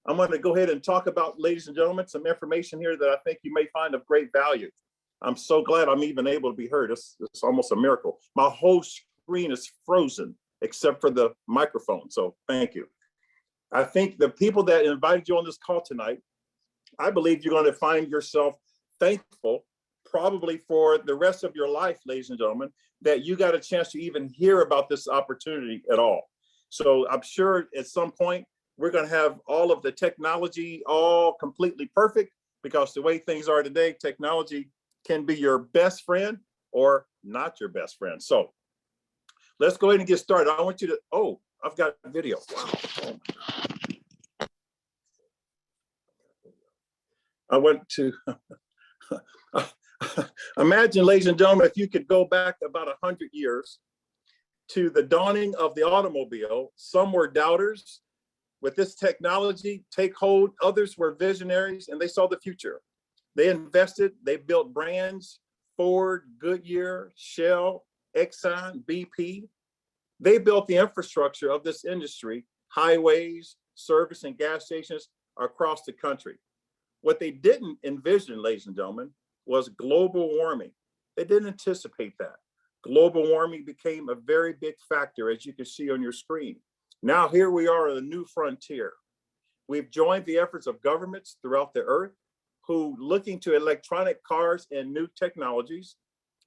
I'm going to go ahead and talk about, ladies and gentlemen, some information here that I think you may find of great value. I'm so glad I'm even able to be heard. It's almost a miracle. My whole screen is frozen except for the microphone. So thank you. I think the people that invited you on this call tonight, I believe you're going to find yourself thankful probably for the rest of your life, ladies and gentlemen, that you got a chance to even hear about this opportunity at all. So I'm sure at some point we're going to have all of the technology all completely perfect, because the way things are today, technology can be your best friend or not your best friend. So let's go ahead and get started. I want you to, oh, I've got a video. Wow. I went to, imagine, ladies and gentlemen, if you could go back about 100 years to the dawning of the automobile. Some were doubters. With this technology take hold, others were visionaries and they saw the future. They invested, they built brands, Ford, Goodyear, Shell, Exxon, BP. They built the infrastructure of this industry, highways, service and gas stations across the country. What they didn't envision, ladies and gentlemen, was global warming. They didn't anticipate that. Global warming became a very big factor, as you can see on your screen. Now here we are on a new frontier. We've joined the efforts of governments throughout the earth who, looking to electronic cars and new technologies,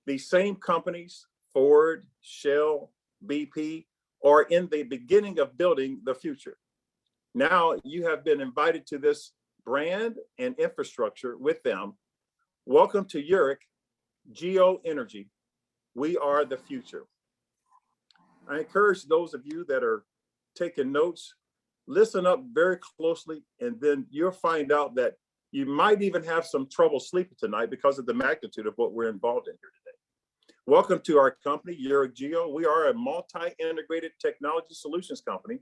these same companies, Ford, Shell, BP, are in the beginning of building the future. Now you have been invited to this brand and infrastructure with them. Welcome to Yereq Geo Energy. We are the future. I encourage those of you that are taking notes, listen up very closely, and then you'll find out that you might even have some trouble sleeping tonight because of the magnitude of what we're involved in here today. Welcome to our company, Yereq Geo. We are a multi-integrated technology solutions company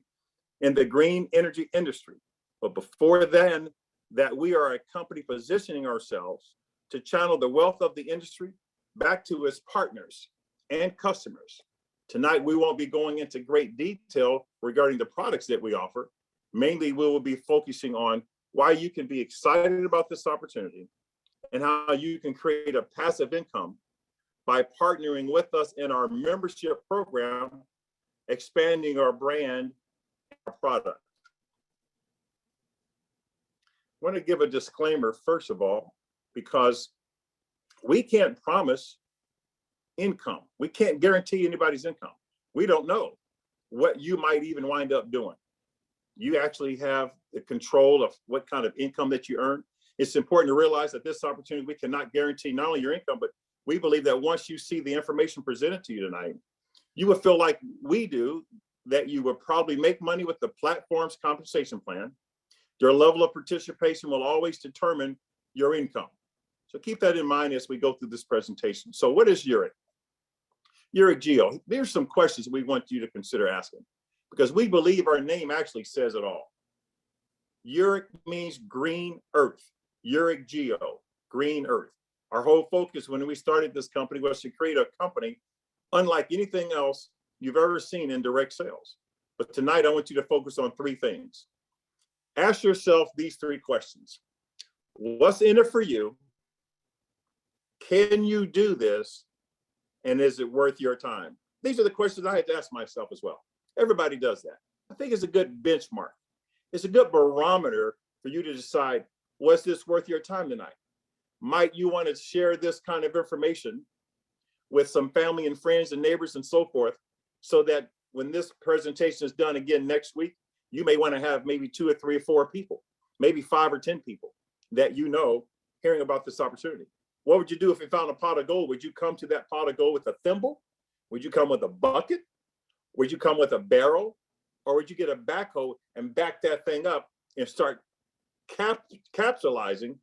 in the green energy industry. But before then, that we are a company positioning ourselves to channel the wealth of the industry back to its partners and customers. Tonight, we won't be going into great detail regarding the products that we offer. Mainly, we will be focusing on why you can be excited about this opportunity and how you can create a passive income by partnering with us in our membership program, expanding our brand, our product. I want to give a disclaimer, first of all, because we can't promise income. We can't guarantee anybody's income. We don't know what you might even wind up doing. You actually have the control of what kind of income that you earn. It's important to realize that this opportunity, we cannot guarantee not only your income, but we believe that once you see the information presented to you tonight, you will feel like we do, that you will probably make money with the platform's compensation plan. Your level of participation will always determine your income. So keep that in mind as we go through this presentation. So what is Yereq? Yereq Geo, there's some questions we want you to consider asking, because we believe our name actually says it all. Yereq means green earth. Yereq Geo, green earth. Our whole focus when we started this company was to create a company unlike anything else you've ever seen in direct sales. But tonight I want you to focus on three things. Ask yourself these three questions. What's in it for you? Can you do this? And is it worth your time? These are the questions I had to ask myself as well. Everybody does that. I think it's a good benchmark. It's a good barometer for you to decide, was this worth your time tonight? Might you want to share this kind of information with some family and friends and neighbors and so forth, so that when this presentation is done again next week, you may want to have maybe 2 or 3 or 4 people, maybe 5 or 10 people that you know hearing about this opportunity. What would you do if you found a pot of gold? Would you come to that pot of gold with a thimble? Would you come with a bucket? Would you come with a barrel? Or would you get a backhoe and back that thing up and start capitalizing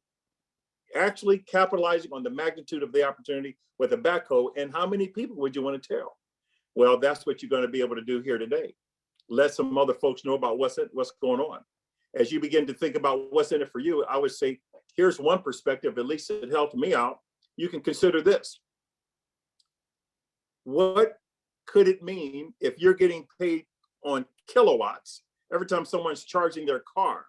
on the magnitude of the opportunity with a backhoe? And how many people would you want to tell? Well, that's what you're going to be able to do here today. Let some other folks know about what's going on. As you begin to think about what's in it for you, I would say, here's one perspective, at least it helped me out. You can consider this. What could it mean if you're getting paid on kilowatts every time someone's charging their car?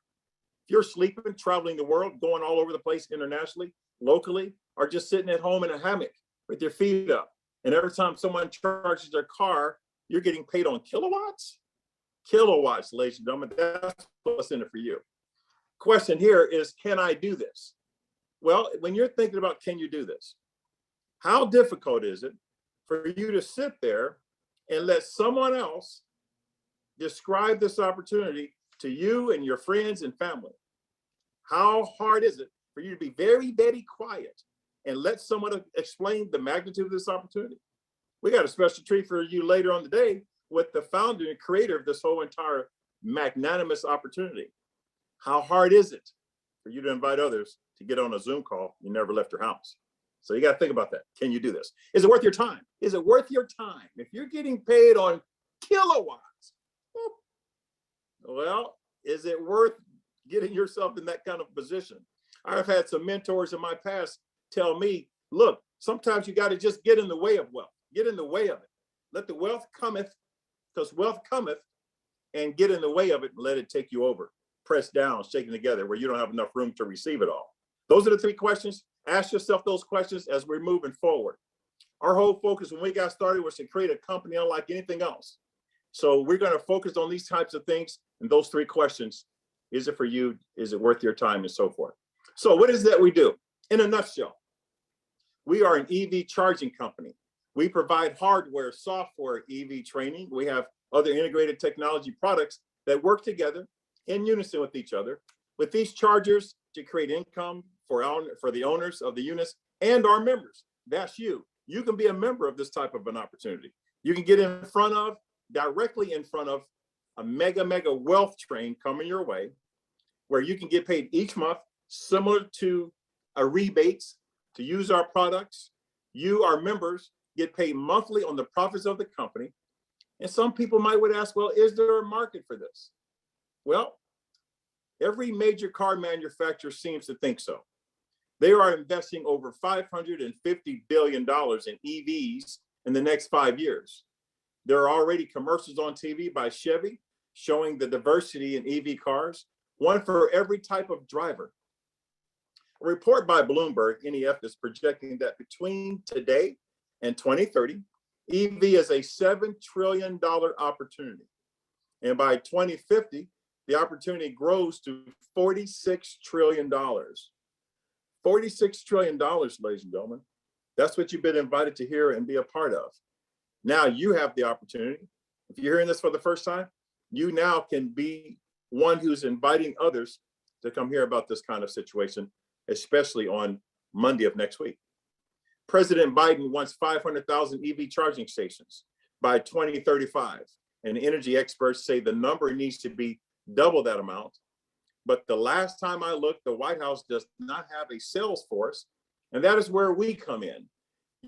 If you're sleeping, traveling the world, going all over the place internationally, locally, or just sitting at home in a hammock with your feet up, and every time someone charges their car, you're getting paid on kilowatts? Kilowatts, ladies and gentlemen, that's what's in it for you. Question here is, can I do this? Well, when you're thinking about, can you do this? How difficult is it for you to sit there and let someone else describe this opportunity to you and your friends and family? How hard is it for you to be very, very quiet and let someone explain the magnitude of this opportunity? We got a special treat for you later on today with the founder and creator of this whole entire magnanimous opportunity. How hard is it for you to invite others to get on a Zoom call? You never left your house. So you got to think about that. Can you do this? Is it worth your time? Is it worth your time? If you're getting paid on kilowatts, well, is it worth getting yourself in that kind of position? I've had some mentors in my past tell me, look, sometimes you got to just get in the way of wealth. Get in the way of it. Let the wealth cometh, because wealth cometh, and get in the way of it and let it take you over. Pressed down, shaken together, where you don't have enough room to receive it all. Those are the 3 questions. Ask yourself those questions as we're moving forward. Our whole focus when we got started was to create a company unlike anything else. So we're going to focus on these types of things and those 3 questions. Is it for you? Is it worth your time? And so forth. So what is that we do? In a nutshell, we are an EV charging company. We provide hardware, software, EV training. We have other integrated technology products that work together in unison with each other, with these chargers to create income for the owners of the units and our members. That's you. You can be a member of this type of an opportunity. You can get directly in front of a mega wealth train coming your way, where you can get paid each month, similar to a rebates to use our products. You, our members, get paid monthly on the profits of the company. And some people would ask, well, is there a market for this? Well, every major car manufacturer seems to think so. They are investing over $550 billion in EVs in the next 5 years. There are already commercials on TV by Chevy showing the diversity in EV cars, one for every type of driver. A report by Bloomberg NEF is projecting that between today and 2030, EV is a $7 trillion opportunity. And by 2050, the opportunity grows to $46 trillion. $46 trillion, ladies and gentlemen. That's what you've been invited to hear and be a part of. Now you have the opportunity. If you're hearing this for the first time, you now can be one who's inviting others to come hear about this kind of situation, especially on Monday of next week. President Biden wants 500,000 EV charging stations by 2035. And energy experts say the number needs to be double that amount. But the last time I looked, the White House does not have a sales force. And that is where we come in.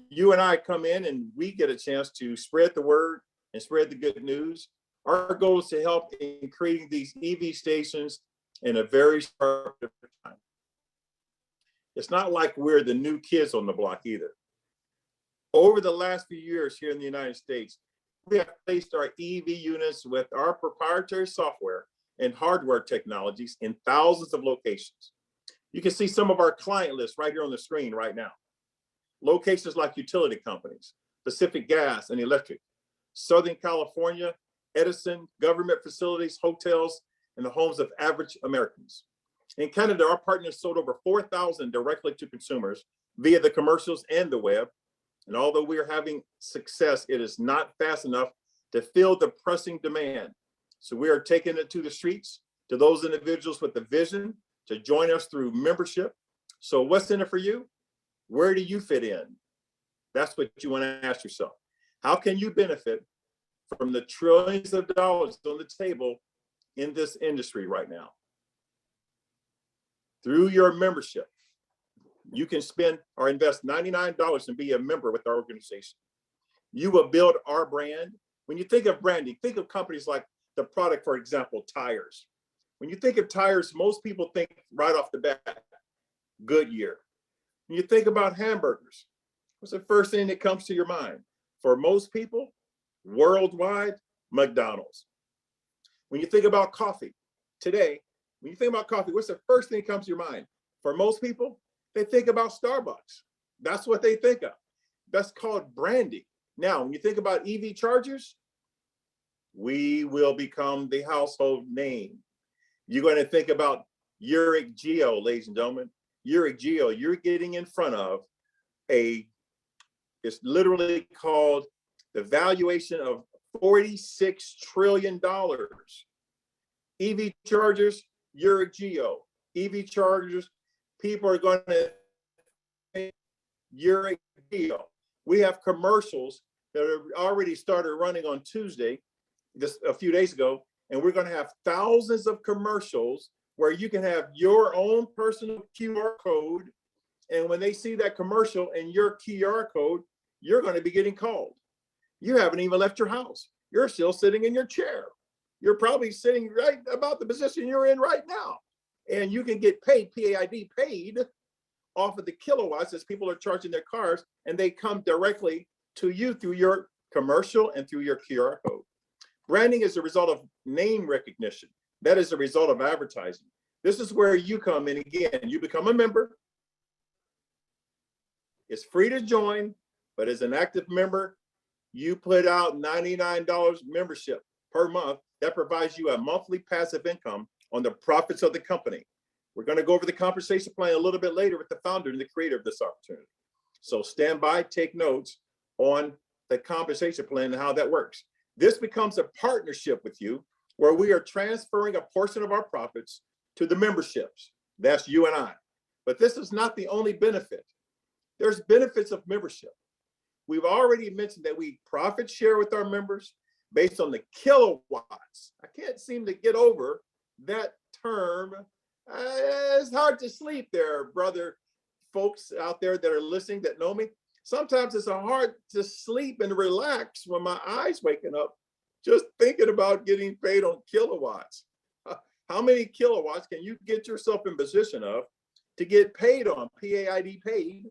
You and I come in and we get a chance to spread the word and spread the good news. Our goal is to help in creating these EV stations in a very short time. It's not like we're the new kids on the block either. Over the last few years here in the United States, we have placed our EV units with our proprietary software and hardware technologies in thousands of locations. You can see some of our client lists right here on the screen right now. Locations like utility companies, Pacific Gas and Electric, Southern California, Edison, government facilities, hotels, and the homes of average Americans. In Canada, our partners sold over 4,000 directly to consumers via the commercials and the web. And although we are having success, it is not fast enough to fill the pressing demand. So we are taking it to the streets, to those individuals with the vision to join us through membership. So what's in it for you? Where do you fit in? That's what you want to ask yourself. How can you benefit from the trillions of dollars on the table in this industry right now? Through your membership, you can spend or invest $99 and be a member with our organization. You will build our brand. When you think of branding, think of companies like the product, for example, tires. When you think of tires, most people think right off the bat, Goodyear. When you think about hamburgers, what's the first thing that comes to your mind? For most people, worldwide, McDonald's. When you think about coffee, today, When you think about coffee, what's the first thing that comes to your mind? For most people, they think about Starbucks. That's what they think of. That's called branding. Now, when you think about EV chargers, we will become the household name. You're going to think about Yereq Geo, ladies and gentlemen. Yereq Geo, you're getting in front of it's literally called the valuation of $46 trillion. EV chargers, Yereq Geo. EV chargers, people are going to pay Yereq Geo. We have commercials that are already started running on Tuesday, just a few days ago, and we're going to have thousands of commercials where you can have your own personal QR code. And when they see that commercial and your QR code, you're going to be getting called. You haven't even left your house. You're still sitting in your chair. You're probably sitting right about the position you're in right now. And you can get paid, PAID, paid off of the kilowatts as people are charging their cars, and they come directly to you through your commercial and through your QR code. Branding is a result of name recognition. That is a result of advertising. This is where you come in again. You become a member. It's free to join, but as an active member, you put out $99 membership per month. That provides you a monthly passive income on the profits of the company. We're going to go over the compensation plan a little bit later with the founder and the creator of this opportunity. So stand by, take notes on the compensation plan and how that works. This becomes a partnership with you where we are transferring a portion of our profits to the memberships. That's you and I. But this is not the only benefit. There's benefits of membership. We've already mentioned that we profit share with our members based on the kilowatts. I can't seem to get over that term. It's hard to sleep there, brother folks out there that are listening that know me. Sometimes it's hard to sleep and relax when my eyes waking up just thinking about getting paid on kilowatts. How many kilowatts can you get yourself in position of to get paid on, PAID paid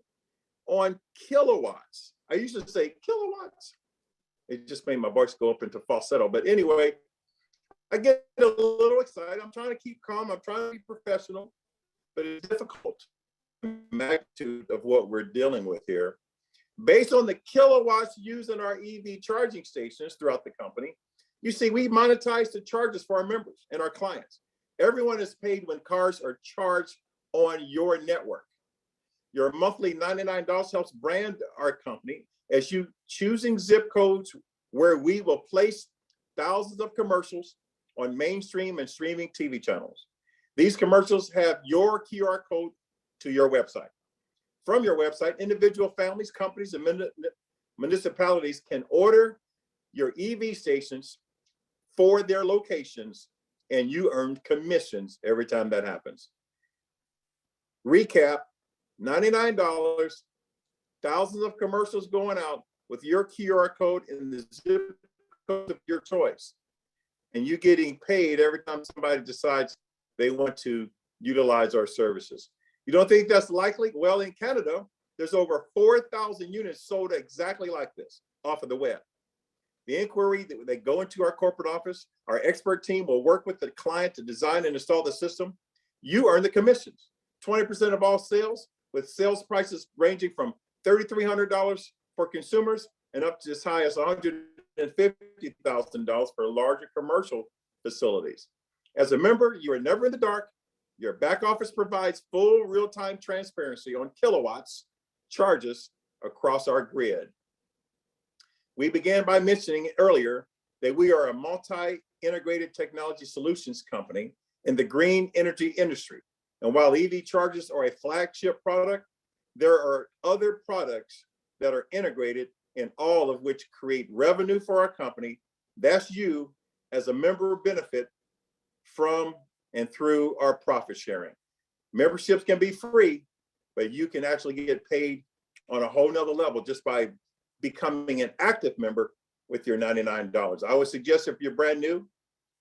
on kilowatts? I used to say kilowatts. It just made my voice go up into falsetto. But anyway, I get a little excited. I'm trying to keep calm. I'm trying to be professional, but it's difficult. The magnitude of what we're dealing with here. Based on the kilowatts used in our EV charging stations throughout the company, you see, we monetize the charges for our members and our clients. Everyone is paid when cars are charged on your network. Your monthly $99 helps brand our company as you choosing zip codes where we will place thousands of commercials on mainstream and streaming TV channels. These commercials have your QR code to your website. From your website, individual families, companies, and municipalities can order your EV stations for their locations, and you earn commissions every time that happens. Recap, $99, thousands of commercials going out with your QR code and the zip code of your choice. And you getting paid every time somebody decides they want to utilize our services. You don't think that's likely? Well, in Canada, there's over 4,000 units sold exactly like this off of the web. The inquiry, they go into our corporate office, our expert team will work with the client to design and install the system. You earn the commissions. 20% of all sales, with sales prices ranging from $3,300 for consumers and up to as high as $150,000 for larger commercial facilities. As a member, you are never in the dark. Your back office provides full real-time transparency on kilowatts charges across our grid. We began by mentioning earlier that we are a multi-integrated technology solutions company in the green energy industry. And while EV chargers are a flagship product, there are other products that are integrated and all of which create revenue for our company. That's you as a member benefit from and through our profit sharing. Memberships can be free, but you can actually get paid on a whole nother level just by becoming an active member with your $99. I would suggest if you're brand new,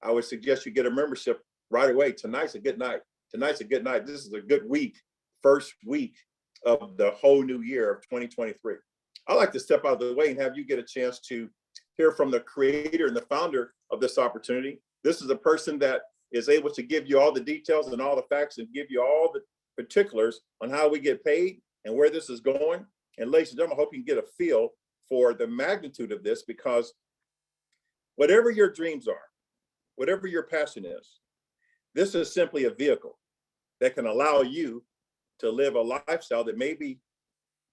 I would suggest you get a membership right away. Tonight's a good night. Tonight's a good night. This is a good week, first week of the whole new year of 2023. I'd like to step out of the way and have you get a chance to hear from the creator and the founder of this opportunity. This is a person that is able to give you all the details and all the facts and give you all the particulars on how we get paid and where this is going. And ladies and gentlemen, I hope you can get a feel for the magnitude of this, because whatever your dreams are, whatever your passion is, this is simply a vehicle that can allow you to live a lifestyle that maybe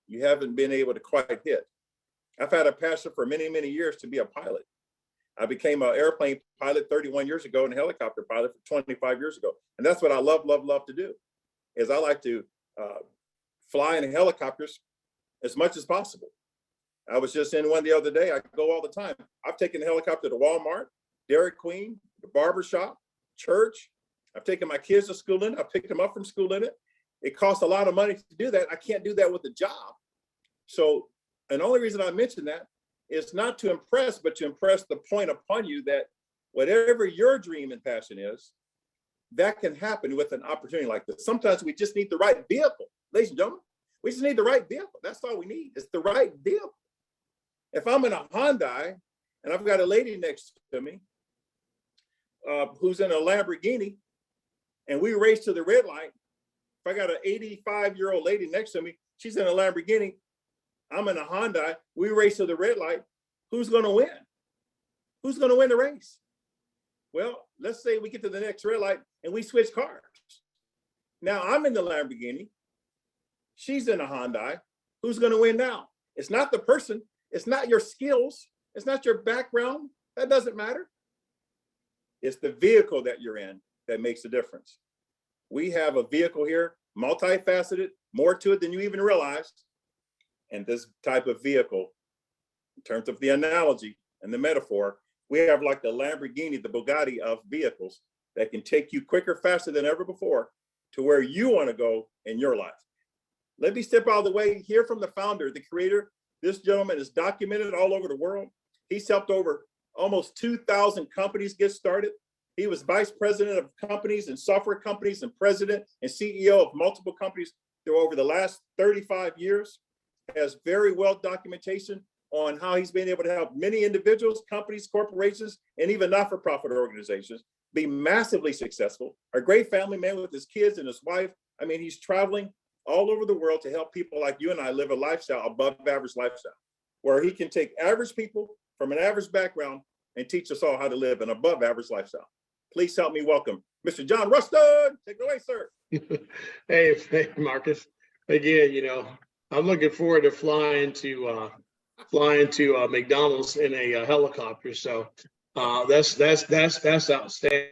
you haven't been able to quite hit. I've had a passion for many, many years to be a pilot. I became an airplane pilot 31 years ago and a helicopter pilot for 25 years ago. And that's what I love to do, is I like to fly in helicopters as much as possible. I was just in one the other day. I go all the time. I've taken a helicopter to Walmart, Dairy Queen, the barber shop, church. I've taken my kids to school in it. I've picked them up from school in it. It costs a lot of money to do that. I can't do that with a job. So, and the only reason I mention that is not to impress, but to impress the point upon you that whatever your dream and passion is, that can happen with an opportunity like this. Sometimes we just need the right vehicle, ladies and gentlemen. We just need the right vehicle. That's all we need. It's the right vehicle. If I'm in a Hyundai and I've got a lady next to me who's in a Lamborghini and we race to the red light, if I got an 85-year-old lady next to me, she's in a Lamborghini, I'm in a Hyundai, we race to the red light, who's going to win? Who's going to win the race? Well, let's say we get to the next red light and we switch cars. Now I'm in the Lamborghini, she's in a Hyundai, who's going to win now? It's not the person, it's not your skills, it's not your background, that doesn't matter. It's the vehicle that you're in that makes the difference. We have a vehicle here, multifaceted, more to it than you even realized. And this type of vehicle, in terms of the analogy and the metaphor, we have like the Lamborghini, the Bugatti of vehicles that can take you quicker, faster than ever before to where you want to go in your life. Let me step out of the way, hear from the founder, the creator. This gentleman is documented all over the world. He's helped over almost 2,000 companies get started. He was vice president of companies and software companies and president and CEO of multiple companies through over the last 35 years. Has very well documentation on how he's been able to help many individuals, companies, corporations, and even not-for-profit organizations be massively successful. A great family man with his kids and his wife. I mean, he's traveling all over the world to help people like you and I live a lifestyle, above average lifestyle, where he can take average people from an average background and teach us all how to live an above average lifestyle. Please help me welcome Mr. John Ruston. Take it away, sir. Hey, Marcus. Again, you know, I'm looking forward to flying to McDonald's in a helicopter. So that's outstanding.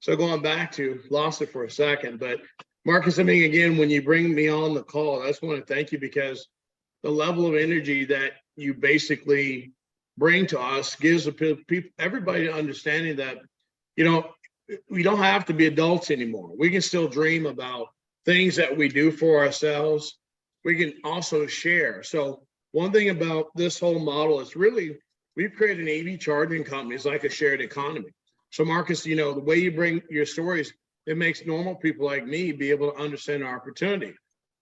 So going back to, lost it for a second, but Marcus, I mean, again, when you bring me on the call, I just want to thank you, because the level of energy that you basically bring to us gives the people, everybody, an understanding that, you know, we don't have to be adults anymore. We can still dream about things that we do for ourselves. We can also share. So one thing about this whole model is really, we've created an EV charging company. It's like a shared economy. So Marcus, you know, the way you bring your stories, it makes normal people like me be able to understand our opportunity.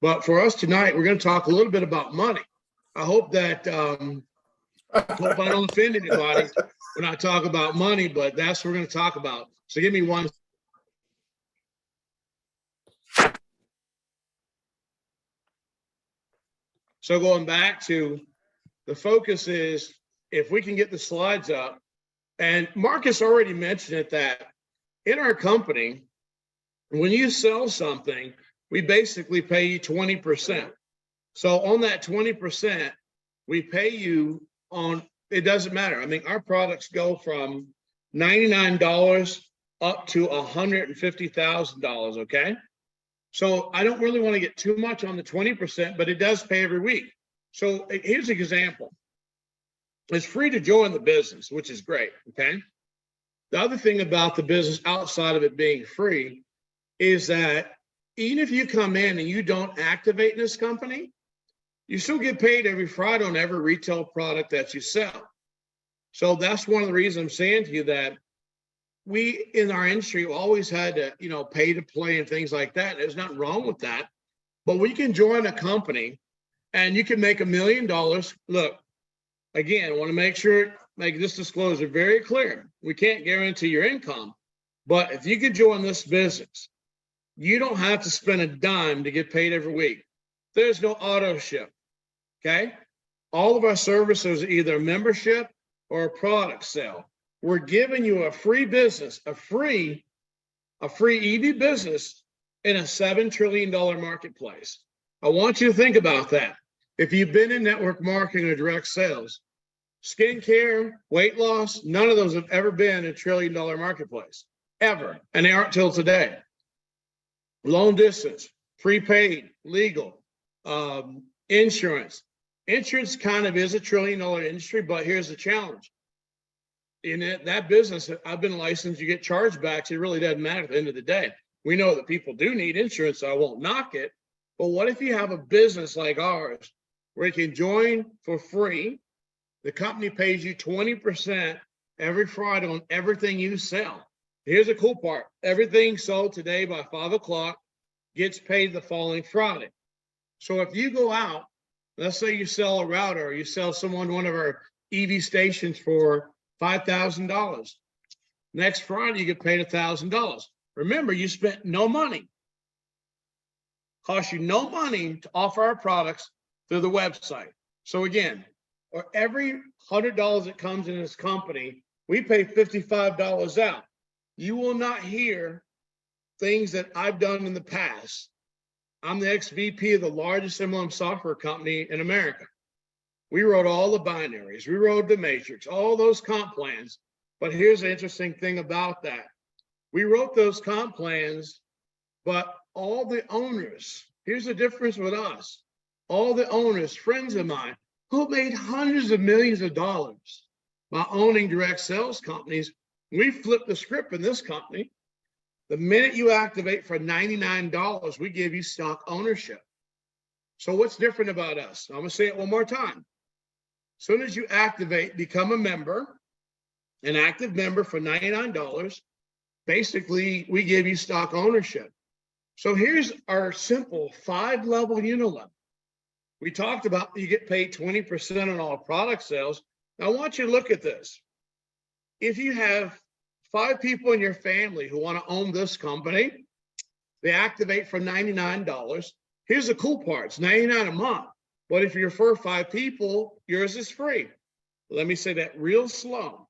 But for us tonight, we're going to talk a little bit about money. I hope that, I hope I don't offend anybody when I talk about money, but that's what we're going to talk about. So give me one. So going back to the focus is, if we can get the slides up, and Marcus already mentioned it, that in our company, when you sell something, we basically pay you 20%. So on that 20%, we pay you on, it doesn't matter. I mean, our products go from $99 up to $150,000, okay? So I don't really want to get too much on the 20%, but it does pay every week. So here's an example. It's free to join the business, which is great, okay? The other thing about the business outside of it being free is that even if you come in and you don't activate this company, you still get paid every Friday on every retail product that you sell. So that's one of the reasons I'm saying to you that we in our industry always had to, you know, pay to play and things like that. There's nothing wrong with that. But we can join a company and you can make $1 million. Look, again, I want to make sure make this disclosure very clear. We can't guarantee your income, but if you could join this business, you don't have to spend a dime to get paid every week. There's no auto ship, okay? All of our services are either a membership or a product sale. We're giving you a free business, a free EV business in a $7 trillion marketplace. I want you to think about that. If you've been in network marketing or direct sales, skincare, weight loss, none of those have ever been a $1 trillion marketplace, ever. And they aren't till today. Long distance, prepaid, legal, insurance. Insurance kind of is a $1 trillion industry, but here's the challenge. In that business, I've been licensed, you get chargebacks. It really doesn't matter at the end of the day. We know that people do need insurance, so I won't knock it. But what if you have a business like ours where you can join for free? The company pays you 20% every Friday on everything you sell. Here's the cool part. Everything sold today by 5 o'clock gets paid the following Friday. So if you go out, let's say you sell a router or you sell someone one of our EV stations for $5,000. Next Friday, you get paid $1,000. Remember, you spent no money. Cost you no money to offer our products through the website. So again, for every $100 that comes in this company, we pay $55 out. You will not hear things that I've done in the past. I'm the ex-VP of the largest MLM software company in America. We wrote all the binaries. We wrote the matrix, all those comp plans. But here's the interesting thing about that. We wrote those comp plans, but all the owners, here's the difference with us. All the owners, friends of mine, who made hundreds of millions of dollars by owning direct sales companies, we flipped the script in this company. The minute you activate for $99, we give you stock ownership. So what's different about us? I'm going to say it one more time. As soon as you activate, become a member, an active member for $99, basically we give you stock ownership. So here's our simple 5-level unilever. We talked about you get paid 20% on all product sales. Now I want you to look at this. If you have 5 people in your family who want to own this company, they activate for $99. Here's the cool part. It's $99 a month. But if you refer 5 people, yours is free. Let me say that real slow,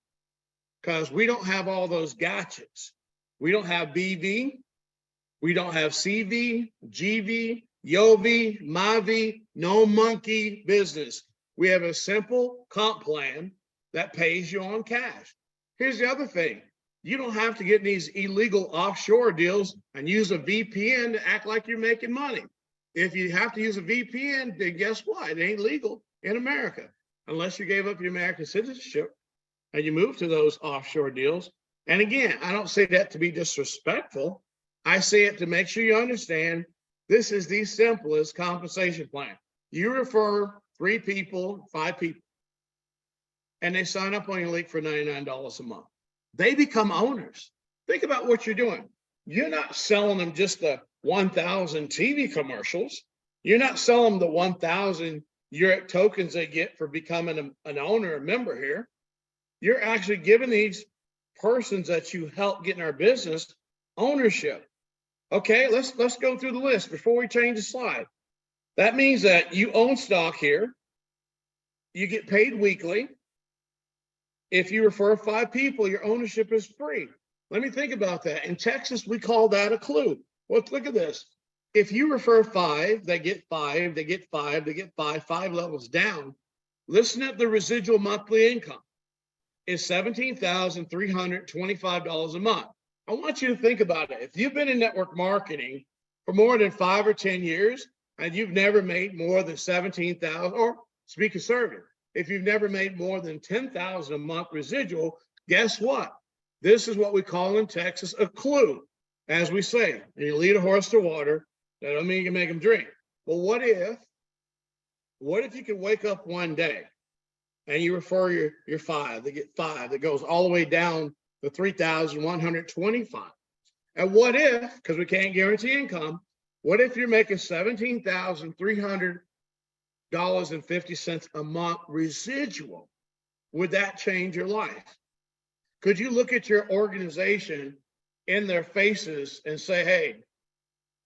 because we don't have all those gotchas. We don't have BV. We don't have CV, GV, YOV, MyV, no monkey business. We have a simple comp plan that pays you on cash. Here's the other thing. You don't have to get in these illegal offshore deals and use a VPN to act like you're making money. If you have to use a VPN, then guess what? It ain't legal in America unless you gave up your American citizenship and you moved to those offshore deals. And again, I don't say that to be disrespectful. I say it to make sure you understand this is the simplest compensation plan. You refer 3 people, 5 people, and they sign up on your link for $99 a month. They become owners. Think about what you're doing. You're not selling them just the 1,000 TV commercials. You're not selling them the 1,000 Yereq tokens they get for becoming an owner, a member here. You're actually giving these persons that you help get in our business ownership. Okay, let's go through the list before we change the slide. That means that you own stock here. You get paid weekly. If you refer 5 people, your ownership is free. Let me think about that. In Texas, we call that a clue. Well, look at this. If you refer 5, they get 5, they get 5, they get 5, 5 levels down. Listen at the residual monthly income. It's $17,325 a month. I want you to think about it. If you've been in network marketing for more than 5 or 10 years and you've never made more than $17,000, or to be conservative, if you've never made more than $10,000 a month residual, guess what? This is what we call in Texas a clue. As we say, you lead a horse to water, that don't mean you can make them drink. But what if you could wake up one day and you refer your 5, they get 5, that goes all the way down to 3,125. And what if, because we can't guarantee income, what if you're making $17,300.50 a month residual? would that change your life? Could you look at your organization in their faces and say, hey,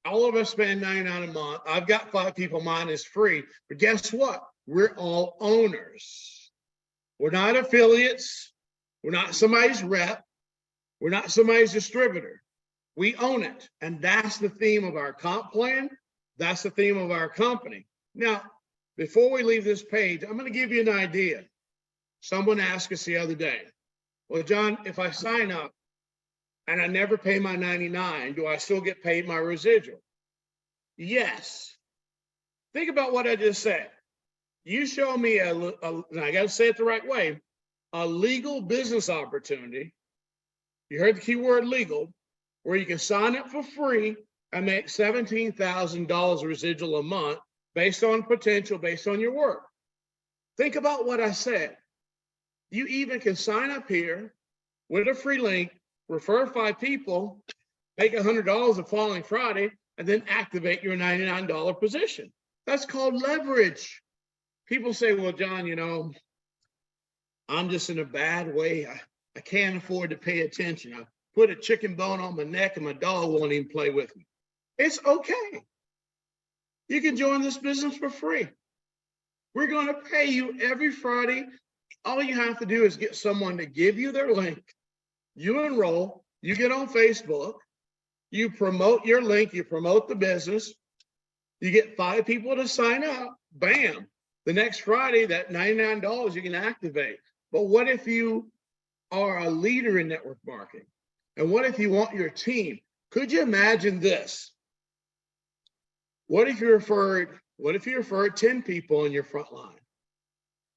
all of us spend $99 a month. I've got 5 people, mine is free. But guess what? We're all owners. We're not affiliates. We're not somebody's rep. We're not somebody's distributor. We own it. And that's the theme of our comp plan. That's the theme of our company. Now, before we leave this page, I'm going to give you an idea. Someone asked us the other day, well, John, if I sign up and I never pay my 99, do I still get paid my residual? Yes. Think about what I just said. You show me and I got to say it the right way, a legal business opportunity. You heard the key word legal, where you can sign up for free and make $17,000 residual a month based on potential, based on your work. Think about what I said. You even can sign up here with a free link, refer 5 people, make $100 the following Friday, and then activate your $99 position. That's called leverage. People say, well, John, you know, I'm just in a bad way. I can't afford to pay attention. I put a chicken bone on my neck and my dog won't even play with me. It's okay. You can join this business for free. We're going to pay you every Friday. All you have to do is get someone to give you their link. You enroll, you get on Facebook, you promote your link, you promote the business, you get 5 people to sign up, bam. The next Friday, that $99 you can activate. But what if you are a leader in network marketing? And what if you want your team? Could you imagine this? What if you referred 10 people in your front line?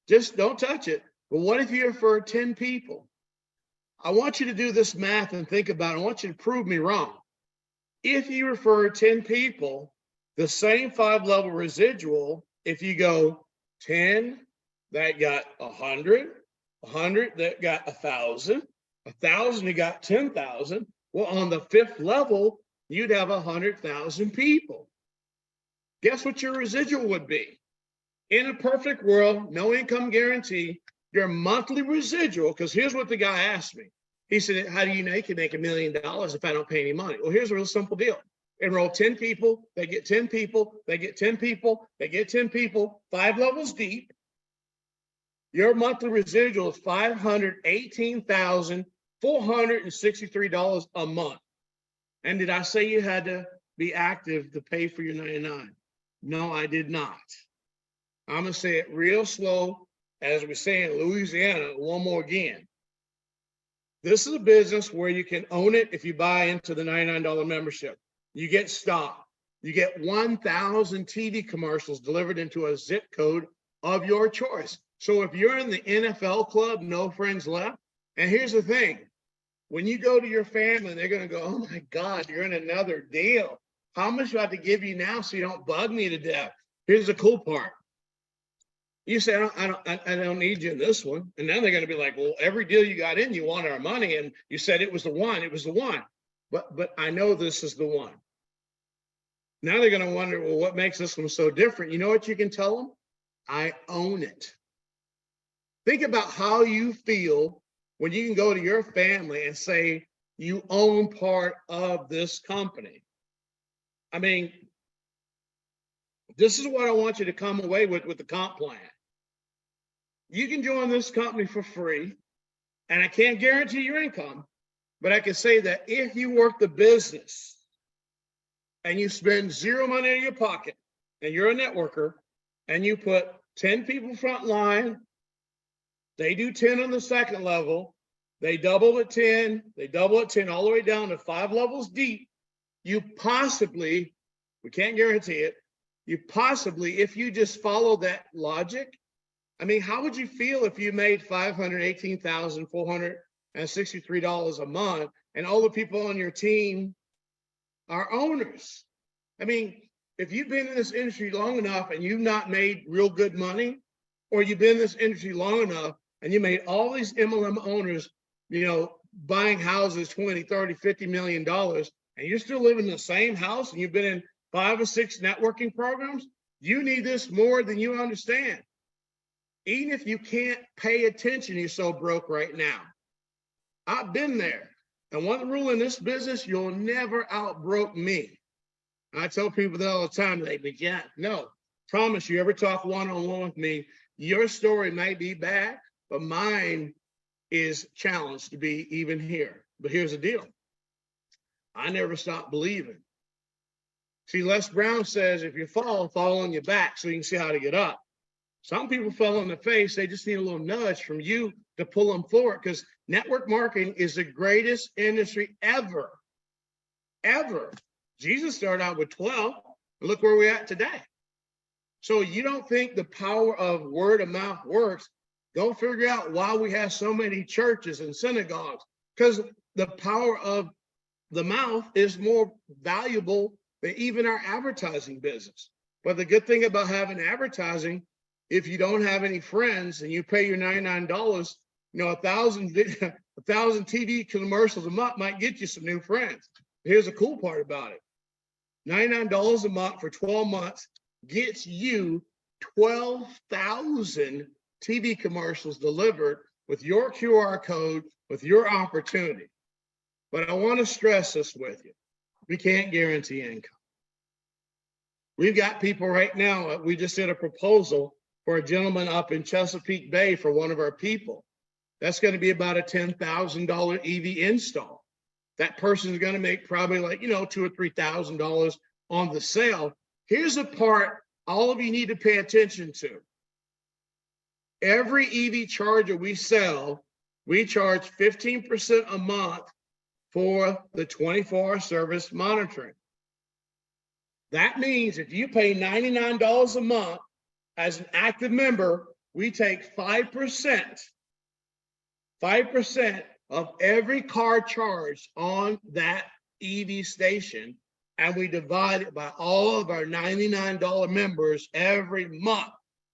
Just don't touch it. But what if you refer 10 people? I want you to do this math and think about it. I want you to prove me wrong. If you refer 10 people, the same 5-level residual, if you go 10 that got 100, 100 that got 1,000, 1,000 that got 10,000, well, on the 5th level, you'd have 100,000 people. Guess what your residual would be? In a perfect world, no income guarantee, your monthly residual, because here's what the guy asked me. He said, how do you know you can make $1 million if I don't pay any money? Well, here's a real simple deal. Enroll 10 people, they get 10 people, they get 10 people, they get 10 people, 5 levels deep. Your monthly residual is $518,463 a month. And did I say you had to be active to pay for your 99? No, I did not. I'm going to say it real slow, as we say in Louisiana, one more again. This is a business where you can own it if you buy into the $99 membership. You get stock. You get 1,000 TV commercials delivered into a zip code of your choice. So if you're in the NFL club, no friends left. And here's the thing. When you go to your family, they're going to go, oh my God, you're in another deal. How much do I have to give you now so you don't bug me to death? Here's the cool part. You say, I don't need you in this one. And then they're going to be like, well, every deal you got in, you wanted our money. And you said it was the one. It was the one. But I know this is the one. Now they're going to wonder, well, what makes this one so different? You know what you can tell them? I own it. Think about how you feel when you can go to your family and say you own part of this company. I mean, this is what I want you to come away with the comp plan. You can join this company for free, and I can't guarantee your income, but I can say that if you work the business and you spend 0 money in your pocket and you're a networker and you put 10 people front line, they do 10 on the 2nd level, they double at 10, they double at 10 all the way down to 5 levels deep, you possibly, we can't guarantee it, you possibly, if you just follow that logic, I mean, how would you feel if you made $518,463 a month and all the people on your team are owners? I mean, if you've been in this industry long enough and you've not made real good money, or you've been in this industry long enough and you made all these MLM owners, you know, buying houses, 20, 30, $50 million, and you're still living in the same house and you've been in 5 or 6 networking programs, you need this more than you understand. Even if you can't pay attention, you're so broke right now. I've been there. And one rule in this business, you'll never outbroke me. I tell people that all the time, they be, yeah, no, promise you ever talk one-on-one with me, your story might be bad, but mine is challenged to be even here. But here's the deal. I never stopped believing. See, Les Brown says, if you fall on your back so you can see how to get up. Some people fell on the face. They just need a little nudge from you to pull them forward, because network marketing is the greatest industry ever, ever. Jesus started out with 12. And look where we're at today. So you don't think the power of word of mouth works? Go figure out why we have so many churches and synagogues, because the power of the mouth is more valuable than even our advertising business. But the good thing about having advertising, if you don't have any friends and you pay your $99, you know, 1,000 TV commercials a month might get you some new friends. Here's the cool part about it. $99 a month for 12 months gets you 12,000 TV commercials delivered with your QR code, with your opportunity. But I want to stress this with you. We can't guarantee income. We've got people right now, we just did a proposal for a gentleman up in Chesapeake Bay for one of our people. That's going to be about a $10,000 EV install. That person is going to make probably like, $2,000 or $3,000 on the sale. Here's the part all of you need to pay attention to. Every EV charger we sell, we charge 15% a month for the 24-hour service monitoring. That means if you pay $99 a month as an active member, we take 5% of every car charged on that EV station, and we divide it by all of our $99 members every month.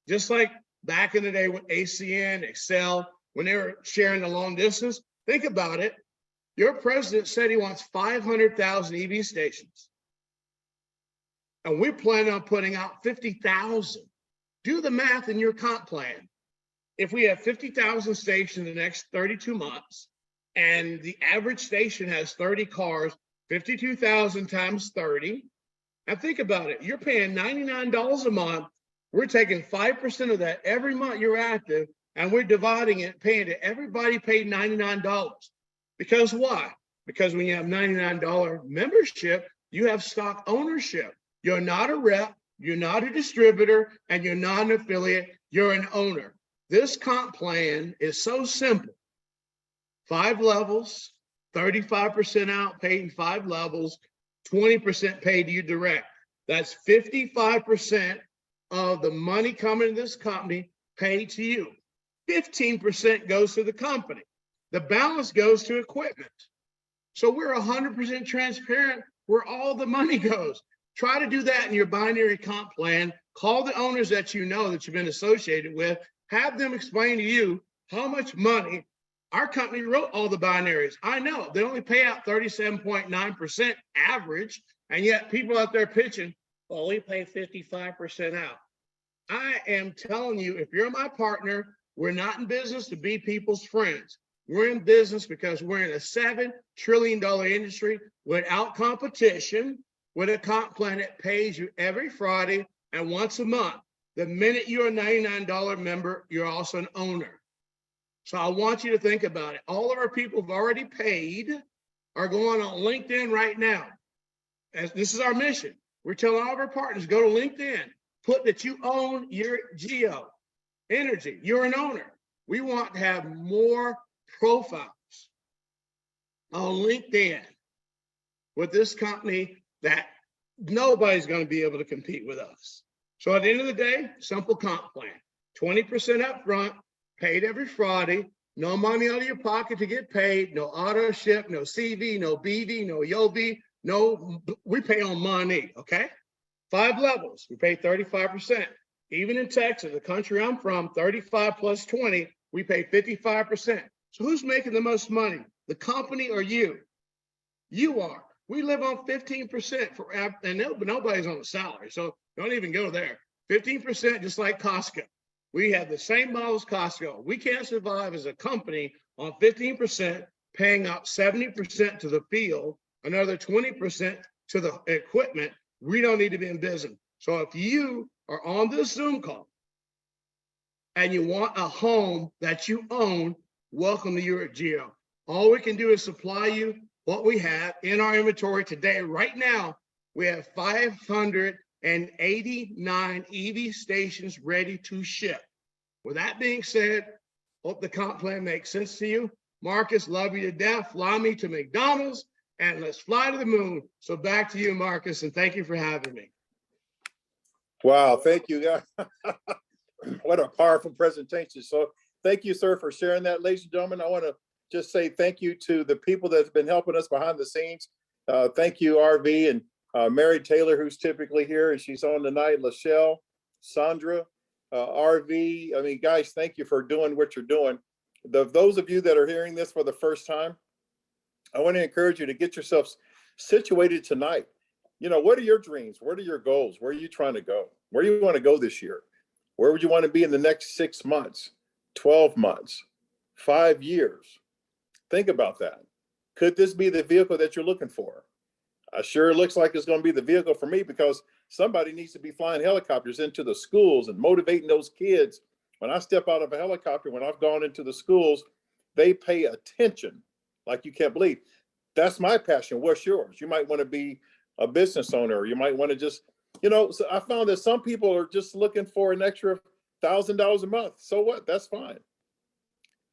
Just like back in the day with ACN, Excel, when they were sharing the long distance. Think about it. Your president said he wants 500,000 EV stations. And we're planning on putting out 50,000. Do the math in your comp plan. If we have 50,000 stations in the next 32 months, and the average station has 30 cars, 52,000 times 30. And think about it. You're paying $99 a month. We're taking 5% of that every month you're active, and we're dividing it, paying it. Everybody paid $99. Because why? Because when you have $99 membership, you have stock ownership. You're not a rep, you're not a distributor, and you're not an affiliate. You're an owner. This comp plan is so simple. 5 levels, 35% out, paid in 5 levels, 20% paid to you direct. That's 55% of the money coming to this company paid to you. 15% goes to the company. The balance goes to equipment. So we're 100% transparent where all the money goes. Try to do that in your binary comp plan. Call the owners that you know that you've been associated with. Have them explain to you how much money. Our company wrote all the binaries. I know they only pay out 37.9% average, and yet people out there pitching, well, we pay 55% out. I am telling you, if you're my partner, we're not in business to be people's friends. We're in business because we're in a $7 trillion industry without competition, with a comp plan that pays you every Friday and once a month. The minute you're a $99 member, you're also an owner. So I want you to think about it. All of our people who've already paid are going on LinkedIn right now. As this is our mission. We're telling all of our partners, go to LinkedIn, put that you own Yereq Geo Energy. You're an owner. We want to have more profiles on LinkedIn with this company that nobody's going to be able to compete with us. So at the end of the day, simple comp plan, 20% up front, paid every Friday, no money out of your pocket to get paid, no auto ship, no CV, no BV, no YOV, no, we pay on money, okay? 5 levels, we pay 35%. Even in Texas, the country I'm from, 35 plus 20, we pay 55%. So who's making the most money, the company or you? You are. We live on 15% for, and nobody's on a salary, so don't even go there. 15%, just like Costco. We have the same model as Costco. We can't survive as a company on 15%, paying out 70% to the field, another 20% to the equipment. We don't need to be in business. So if you are on this Zoom call and you want a home that you own, welcome to Yereq Geo. All we can do is supply you what we have in our inventory today. Right now, we have 589 EV stations ready to ship. With that being said, hope the comp plan makes sense to you. Marcus, love you to death. Fly me to McDonald's and let's fly to the moon. So back to you, Marcus, and thank you for having me. Wow, thank you, guys. What a powerful presentation. So thank you, sir, for sharing that. Ladies and gentlemen, I want to just say thank you to the people that's been helping us behind the scenes. Thank you, RV and Mary Taylor, who's typically here, and she's on tonight, Lachelle, Sandra, RV. I mean, guys, thank you for doing what you're doing. Those of you that are hearing this for the first time, I want to encourage you to get yourselves situated tonight. You know, what are your dreams? What are your goals? Where are you trying to go? Where do you want to go this year? Where would you want to be in the next 6 months, 12 months, 5 years? Think about that. Could this be the vehicle that you're looking for? Sure looks like it's going to be the vehicle for me, because somebody needs to be flying helicopters into the schools and motivating those kids. When I step out of a helicopter, when I've gone into the schools, they pay attention like you can't believe. That's my passion. What's yours? You might want to be a business owner, or you might want to just, you know, so I found that some people are just looking for an extra $1,000 a month. So what? That's fine.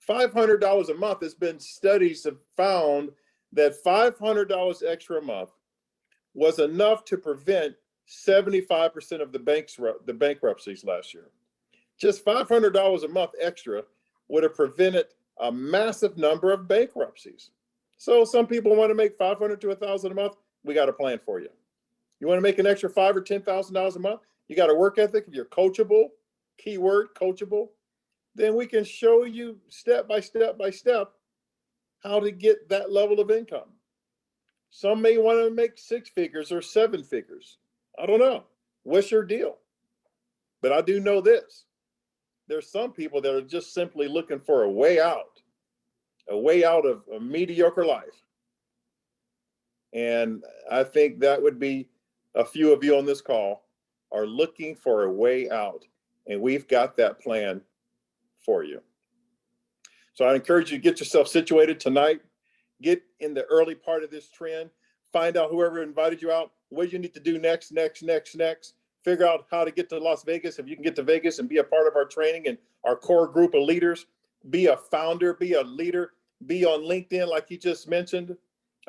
$500 a month has been, studies have found that $500 extra a month was enough to prevent 75% of the bankruptcies last year. Just $500 a month extra would have prevented a massive number of bankruptcies. So some people want to make $500 to $1,000 a month. We got a plan for you. You want to make an extra $5,000 or $10,000 a month? You got a work ethic. If you're coachable, keyword coachable, then we can show you step by step by step how to get that level of income. Some may want to make 6 figures or 7 figures. I don't know. What's your deal? But I do know this. There's some people that are just simply looking for a way out of a mediocre life. And I think that would be a few of you on this call are looking for a way out. And we've got that plan for you. So I encourage you to get yourself situated tonight. Get in the early part of this trend. Find out whoever invited you out, what you need to do next. Figure out how to get to Las Vegas. If you can get to Vegas and be a part of our training and our core group of leaders, be a founder, be a leader, be on LinkedIn like you just mentioned.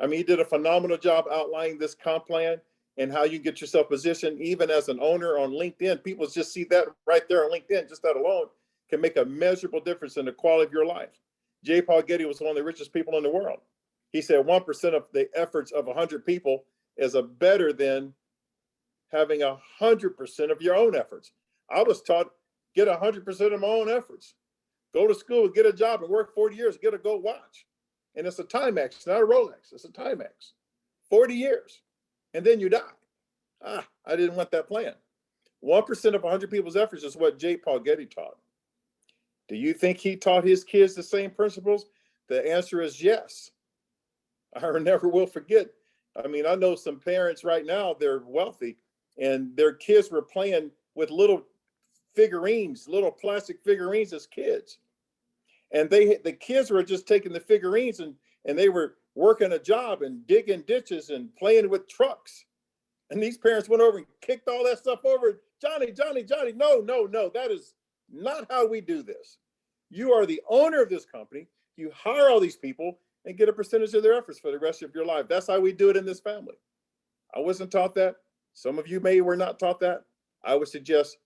I mean, he did a phenomenal job outlining this comp plan and how you get yourself positioned even as an owner on LinkedIn. People just see that right there on LinkedIn. Just that alone can make a measurable difference in the quality of your life. J. Paul Getty was one of the richest people in the world. He said 1% of the efforts of 100 people is better than having 100% of your own efforts. I was taught, get 100% of my own efforts. Go to school, get a job, and work 40 years, get a gold watch. And it's a Timex, not a Rolex. It's a Timex. 40 years, and then you die. I didn't want that plan. 1% of 100 people's efforts is what J. Paul Getty taught. Do you think he taught his kids the same principles? The answer is yes. I never will forget. I mean, I know some parents right now, they're wealthy, and their kids were playing with little figurines, little plastic figurines as kids. And the kids were just taking the figurines and they were working a job and digging ditches and playing with trucks. And these parents went over and kicked all that stuff over. Johnny, no, that is not how we do this. You are the owner of this company. You hire all these people and get a percentage of their efforts for the rest of your life. That's how we do it in this family. I wasn't taught that. Some of you were not taught that. I would suggest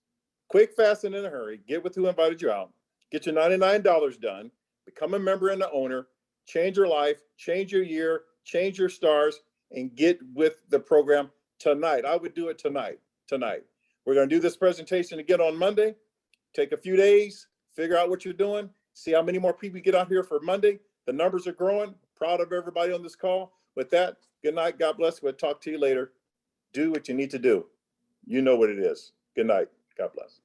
quick, fast, and in a hurry, get with who invited you out, get your $99 done, become a member and an owner, change your life, change your year, change your stars, and get with the program tonight. I would do it tonight. We're going to do this presentation again on Monday. Take a few days, figure out what you're doing, see how many more people get out here for Monday. The numbers are growing. Proud of everybody on this call. With that, good night. God bless. We'll talk to you later. Do what you need to do. You know what it is. Good night. God bless.